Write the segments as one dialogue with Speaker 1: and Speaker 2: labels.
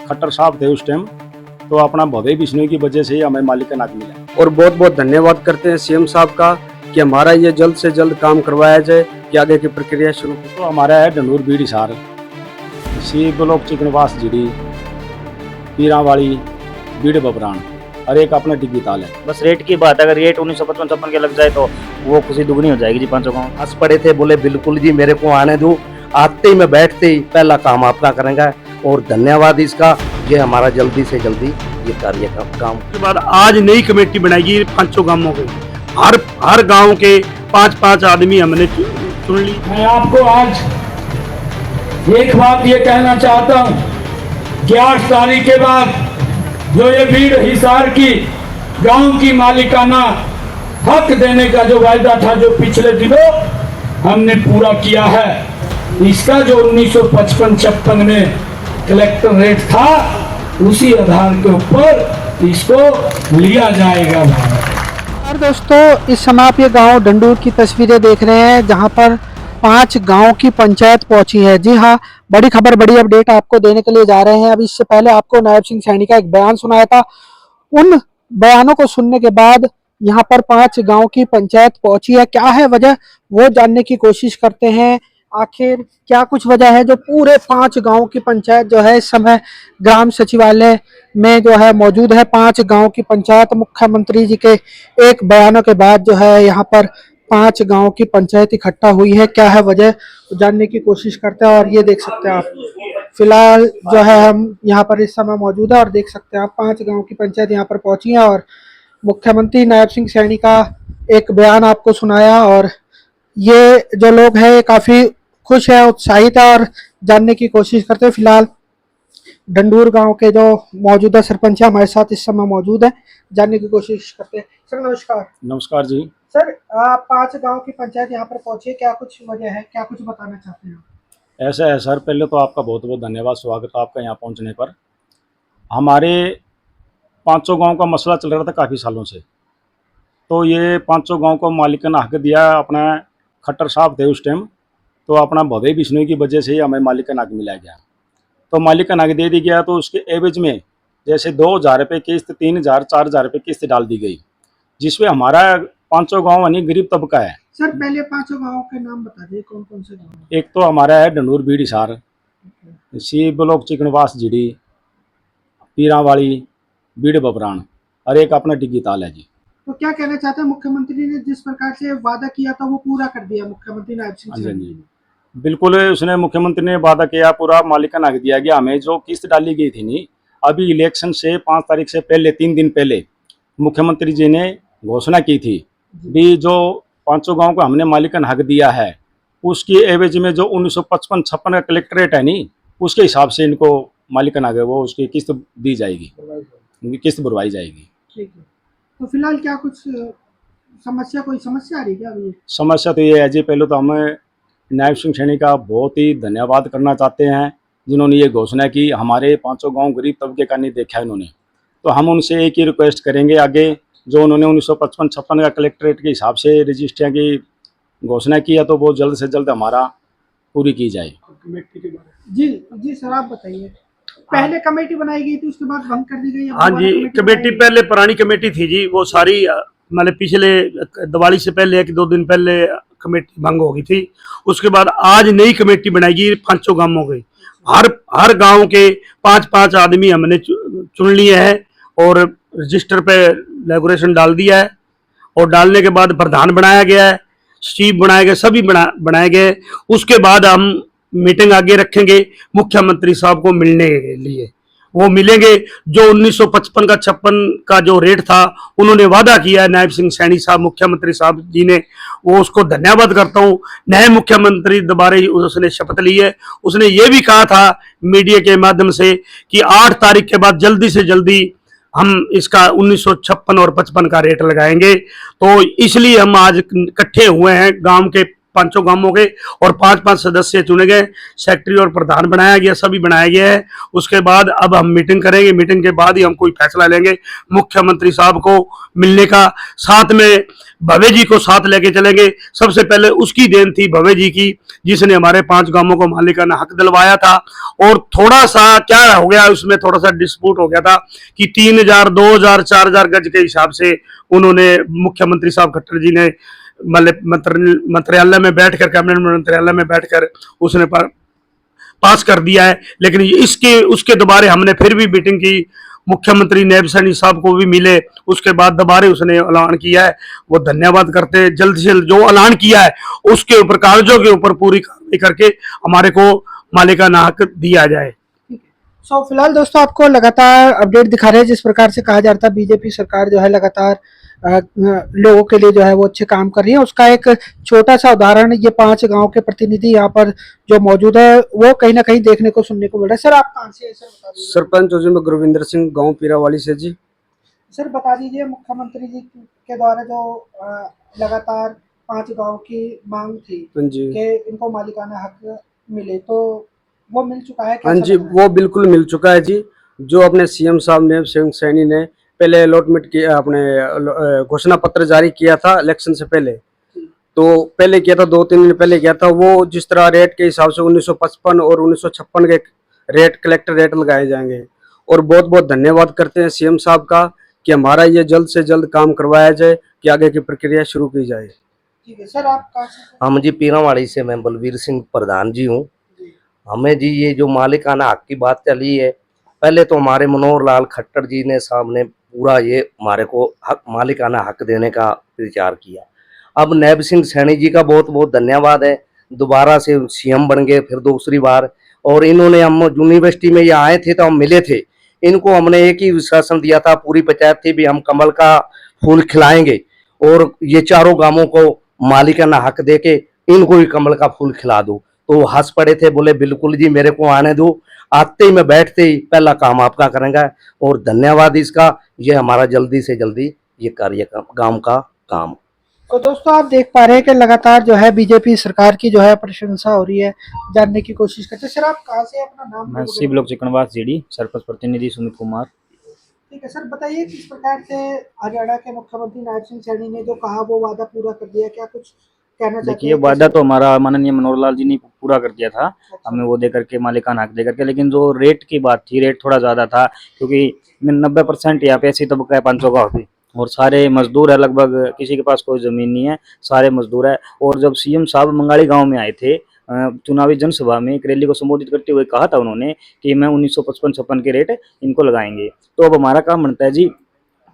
Speaker 1: खट्टर साहब थे उस टाइम, तो अपना भदोही बिश्नोई की वजह से ही हमें मालिकाना हक मिला।
Speaker 2: और बहुत बहुत धन्यवाद करते हैं सीएम साहब का कि हमारा ये जल्द से जल्द काम करवाया जाए कि आगे की प्रक्रिया शुरू हो।
Speaker 1: तो हमारा है Dhandur Bir Hisar, C block Chikanwas GD, Peerawadi, Bir Babran और एक अपना डिग्गी ताल है।
Speaker 3: बस रेट की बात है, अगर रेट 1955 के लग जाए तो वो खुशी दुगनी हो जाएगी जी। पांचों गाँव
Speaker 2: हंस पड़े थे, बोले बिल्कुल जी मेरे को आने दूं, आते ही मैं बैठते ही पहला काम अपना करेंगे। और धन्यवाद इसका, ये हमारा जल्दी से जल्दी ये कार्य का काम।
Speaker 4: उसके बाद आज नई कमेटी बनाएगी पांचों गांवों के, हर गांव के 5-5 आदमी हमने चुन ली।
Speaker 5: मैं आपको आज एक बात ये कहना चाहता हूँ कि 8 तारीख के बाद जो ये बीड़ हिसार की गांव की मालिकाना हक देने का जो वायदा था, जो पिछले दिनों हमने पूरा किया है, इसका जो 1955-56 में कलेक्टर रेट था, उसी आधार के ऊपर इसको लिया जाएगा।
Speaker 6: और दोस्तों, इस समय आप ये गांव ढंडूर की तस्वीरें देख रहे हैं, जहां पर 5 गांव की पंचायत पहुंची है। जी हाँ, बड़ी खबर, बड़ी अपडेट आपको देने के लिए जा रहे हैं। अब इससे पहले आपको नायब सिंह सैनी का एक बयान सुनाया था। उन बयानों को सुनने के बाद यहाँ पर 5 गांव की पंचायत पहुंची है। क्या है वजह, वो जानने की कोशिश करते हैं। आखिर क्या कुछ वजह है जो पूरे 5 गांव की पंचायत जो है इस समय ग्राम सचिवालय में जो है मौजूद है। 5 गांव की पंचायत, मुख्यमंत्री जी के एक बयानों के बाद जो है यहाँ पर 5 गांव की पंचायत इकट्ठा हुई है। क्या है वजह, जानने की कोशिश करते हैं। और ये देख सकते हैं आप, फिलहाल जो है हम यहाँ पर इस समय मौजूद है और देख सकते हैं आप 5 गांव की पंचायत यहाँ पर पहुंची है और मुख्यमंत्री नायब सिंह सैनी का एक बयान आपको सुनाया। और ये जो लोग हैं काफी खुश है, उत्साहित है और जानने की कोशिश करते हैं। फिलहाल ढंडूर गांव के जो मौजूदा सरपंच है हमारे साथ इस समय मौजूद है, जानने की कोशिश करते हैं। सर नमस्कार।
Speaker 1: नमस्कार जी।
Speaker 6: सर, 5 गांव की पंचायत यहाँ पर पहुंची है, क्या कुछ वजह है, क्या कुछ बताना चाहते हैं?
Speaker 1: ऐसा है सर, पहले तो आपका बहुत बहुत धन्यवाद, स्वागत है आपका यहाँ पहुँचने पर। हमारे 5 गाँव का मसला चल रहा था काफ़ी सालों से, तो ये 5 गाँव को मालिकाना हक दिया अपना खट्टर साहब थे उस टाइम, तो अपना भदोही बिश्नोई की वजह से ही हमें मालिकाना हक मिला गया। तो मालिकाना हक दे दी गया, तो उसके एवज में जैसे 2000 रुपये किस्त, 3000, 4000 रुपये किस्त डाल दी गई, जिसमें हमारा 5 गाँव यानी गरीब तबका है।
Speaker 6: सर पहले 5 गाँव के नाम बता दीजिए, कौन कौन से गाँव?
Speaker 1: एक तो हमारा है Dhandur Bir Hisar, C block Chikanwas GD, Peerawadi, Bir Babran और एक अपना डिग्गी ताल है जी।
Speaker 6: तो क्या कहना चाहते हैं, मुख्यमंत्री ने जिस प्रकार से वादा किया था वो पूरा कर दिया मुख्यमंत्री नायब सिंह सैनी ने?
Speaker 1: बिल्कुल, उसने मुख्यमंत्री ने वादा किया, पूरा मालिकाना हक दिया गया हमें। जो किस्त डाली गई थी नहीं, अभी इलेक्शन से 5 तारीख से पहले 3 दिन पहले मुख्यमंत्री जी ने घोषणा की थी भी जो 5 गाँव को हमने मालिकाना हक दिया है, उसकी एवज में जो 1955-56 का कलेक्टरेट है नहीं, उसके हिसाब से इनको मालिकाना हक वो उसकी किस्त दी जाएगी, किस्त भरवाई जाएगी।
Speaker 6: ठीक है, तो फिलहाल क्या कुछ समस्या, कोई समस्या आ रही है क्या अभी?
Speaker 1: समस्या तो ये है जी, पहले तो हम नायब सिंह सैनी का बहुत ही धन्यवाद करना चाहते हैं, जिन्होंने ये घोषणा की। हमारे 5 गांव गरीब तबके का नहीं देखा इन्होंने, तो हम उनसे एक ही रिक्वेस्ट करेंगे आगे, जो उन्होंने 1955-56 का कलेक्टरेट के हिसाब से रजिस्ट्रियाँ की घोषणा की है, तो वो जल्द से जल्द हमारा पूरी की जाए।
Speaker 6: जी जी सर, आप बताइए। पहले कमेटी बनाई गई थी, उसके बाद भंग कर दी गई।
Speaker 4: हाँ जी, कमेटी पहले पुरानी कमेटी थी जी, वो सारी मतलब पिछले दिवाली से पहले 1-2 दिन पहले कमेटी भंग हो गई थी। उसके बाद आज नई कमेटी बनाएगी पांचों गांवों के, हर गांव के 5-5 आदमी हमने चुन लिए हैं और रजिस्टर पे रेगुलेशन डाल दिया है। और डालने के बाद प्रधान बनाया गया है, सचिव बनाए गए, सभी बनाए गए। उसके बाद हम मीटिंग आगे रखेंगे मुख्यमंत्री साहब को मिलने के लिए। वो मिलेंगे, जो 1955 का 56 का जो रेट था उन्होंने वादा किया है नायब सिंह सैनी साहब, मुख्यमंत्री साहब जी ने, वो उसको धन्यवाद करता हूँ। नए मुख्यमंत्री दोबारा उसने शपथ ली है। उसने ये भी कहा था मीडिया के माध्यम से कि 8 तारीख के बाद जल्दी से जल्दी हम इसका 1956 और 55 का रेट लगाएंगे। तो इसलिए हम आज इकट्ठे हुए हैं गांव के पांचों गांवों के, और 5-5 सदस्य चुने गए, सेक्रेटरी और प्रधान बनाया गया, सभी बनाया गया है। उसके बाद अब हम मीटिंग करेंगे, मीटिंग के बाद ही हम कोई फैसला लेंगे। मुख्यमंत्री साहब को मिलने का, साथ में भवे जी को साथ लेके चलेंगे। सबसे पहले उसकी देन थी भवे जी की, जिसने हमारे 5 गांवों को मालिकाना हक दिलवाया था। और थोड़ा सा क्या हो गया, उसमें थोड़ा सा डिस्प्यूट हो गया था कि 3000, 2000, 4000 गज के हिसाब से उन्होंने, मुख्यमंत्री साहब खट्टर जी ने मंत्रालय में बैठकर, कैबिनेट मंत्रालय में बैठकर उसने पास कर दिया है। लेकिन इसके उसके दोबारा हमने फिर भी मीटिंग की, मुख्यमंत्री नायब सैनी साहब को भी मिले, उसके बाद दोबारा उसने ऐलान किया है। वो धन्यवाद करते हैं, जल्द से जल्द जो ऐलान किया है उसके ऊपर, कागजों के ऊपर पूरी कार्रवाई करके हमारे को मालिकाना हक दिया जाए।
Speaker 6: सो फिलहाल दोस्तों आपको लगातार अपडेट दिखा रहे हैं। जिस प्रकार से कहा जा रहा था बीजेपी सरकार जो है लगातार लोगों के लिए जो है वो अच्छे काम कर रही है, उसका एक छोटा सा उदाहरण ये 5 गांव के प्रतिनिधि यहाँ पर जो मौजूद है वो कहीं ना कहीं देखने को सुनने को मिल रहा है। सर आप कहाँ से है सर, बता दीजिए।
Speaker 7: सरपंच जी मैं गुरविंदर सिंह, गांव पीरावाली से जी।
Speaker 6: सर बता दीजिए, मुख्यमंत्री जी के द्वारा जो लगातार 5 गांव की मांग थी
Speaker 7: हाँ जी,
Speaker 6: कि इनको मालिकाना हक मिले, तो वो मिल चुका है?
Speaker 7: हाँ
Speaker 6: कैसा
Speaker 7: जी,
Speaker 6: लग रहा है?
Speaker 7: वो बिल्कुल मिल चुका है जी। जो अपने सीएम साहब नायब सिंह सैनी ने पहले अलॉटमेंट किया, अपने घोषणा पत्र जारी किया था इलेक्शन से पहले, तो पहले किया था 2-3 दिन पहले किया था। वो जिस तरह रेट के हिसाब से 1955 और 1956 के रेट, कलेक्टर रेट लगाए जाएंगे। और बहुत बहुत धन्यवाद करते हैं सीएम साहब का कि हमारा ये जल्द से जल्द काम करवाया जाए, कि आगे की प्रक्रिया शुरू की जाए।
Speaker 6: ठीक है सर, आप कहाँ से?
Speaker 2: हम जी पीरावाड़ी से, मैं बलवीर सिंह प्रधान जी हूँ। हमें जी ये जो मालिकाना हक की बात चली है, पहले तो हमारे मनोहर लाल खट्टर जी ने सामने पूरा ये हमारे को हक, मालिकाना हक देने का विचार किया। अब नायब सिंह सैनी जी का बहुत बहुत धन्यवाद है, दोबारा से सीएम बन गए फिर दूसरी बार। और इन्होंने, हम यूनिवर्सिटी में ये आए थे तो हम मिले थे, इनको हमने एक ही विश्वासन दिया था, पूरी पंचायत थी भी हम कमल का फूल खिलाएंगे और ये 4 गांवों को मालिकाना हक दे के इनको भी कमल का फूल खिला दो। तो वो हंस पड़े थे, बोले बिल्कुल जी मेरे को आने दो, आते ही मैं बैठते ही पहला काम आपका करेंगे। और धन्यवाद इसका, ये हमारा जल्दी से जल्दी ये कार्य गांव का काम।
Speaker 6: तो दोस्तों आप देख पा रहे हैं कि लगातार जो है बीजेपी सरकार की जो है प्रशंसा हो रही है, जानने की कोशिश करते हैं। सर आप कहाँ से, अपना नाम?
Speaker 3: मैं सी ब्लॉक चिकनवास जीडी, सरपंच प्रतिनिधि सुमित कुमार।
Speaker 6: ठीक है सर, बताइए किस प्रकार से हरियाणा के मुख्यमंत्री नायब सिंह सैनी ने जो कहा वो वादा पूरा कर दिया, क्या कुछ कहना चाहते
Speaker 3: देखिए
Speaker 6: हैं?
Speaker 3: वादा तो हमारा माननीय मनोहर लाल जी ने पूरा कर दिया था, हमें वो दे करके, मालिकाना हक दे करके। लेकिन जो रेट की बात थी, रेट थोड़ा ज़्यादा था, क्योंकि 90% यहाँ पे ऐसी तबका है 500 गाँव पे, और सारे मजदूर है, लगभग किसी के पास कोई ज़मीन नहीं है, सारे मजदूर है। और जब सीएम साहब मंगाड़ी गांव में आए थे चुनावी जनसभा में, एक रैली को संबोधित करते हुए कहा था उन्होंने कि मैं 1955-56 के रेट इनको लगाएंगे। तो अब हमारा काम बनता है जी,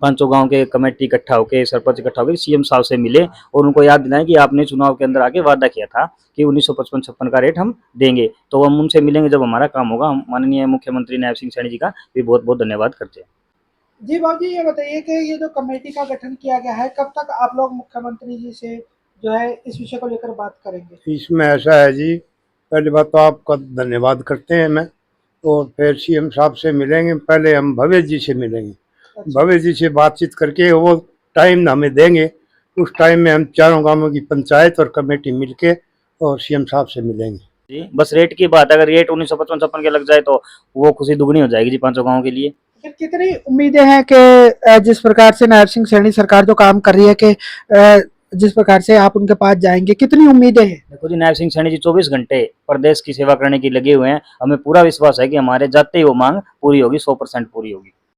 Speaker 3: 500 गांव के कमेटी इकट्ठा होकर, सरपंच इकट्ठा होकर सीएम साहब से मिले और उनको याद दिलाएं कि आपने चुनाव के अंदर आके वादा किया था कि 1955-56 का रेट हम देंगे। तो हम उनसे मिलेंगे जब हमारा काम होगा। हम माननीय मुख्यमंत्री नायब सिंह सैनी जी का भी बहुत बहुत धन्यवाद करते हैं।
Speaker 6: जी बाबू जी, ये बताइए कि ये जो कमेटी का गठन किया गया है, कब तक आप लोग मुख्यमंत्री जी से जो है इस विषय को लेकर बात करेंगे?
Speaker 8: इसमें ऐसा है जी, पहली बात तो आपका धन्यवाद करते हैं मैं, और फिर सीएम साहब से मिलेंगे, पहले हम भवे जी से मिलेंगे। भवे जी से बातचीत करके वो टाइम हमें देंगे, उस टाइम में हम 4 गांवों की पंचायत और कमेटी मिलके और सीएम साहब से मिलेंगे
Speaker 3: जी। बस रेट की बात, अगर रेट 1955-56 के लग जाए तो वो खुशी दुगनी हो जाएगी जी 500 गाँव के लिए।
Speaker 6: फिर कितनी उम्मीदें हैं कि जिस प्रकार से नायब सिंह सैनी सरकार जो काम कर रही है कि जिस प्रकार से आप उनके पास जाएंगे, कितनी उम्मीदें हैं?
Speaker 3: देखो जी, नायब सिंह सैनी जी 24 घंटे प्रदेश की सेवा करने की लगे हुए हैं। हमें पूरा विश्वास है कि हमारे जाते ही वो मांग पूरी होगी, 100% पूरी होगी।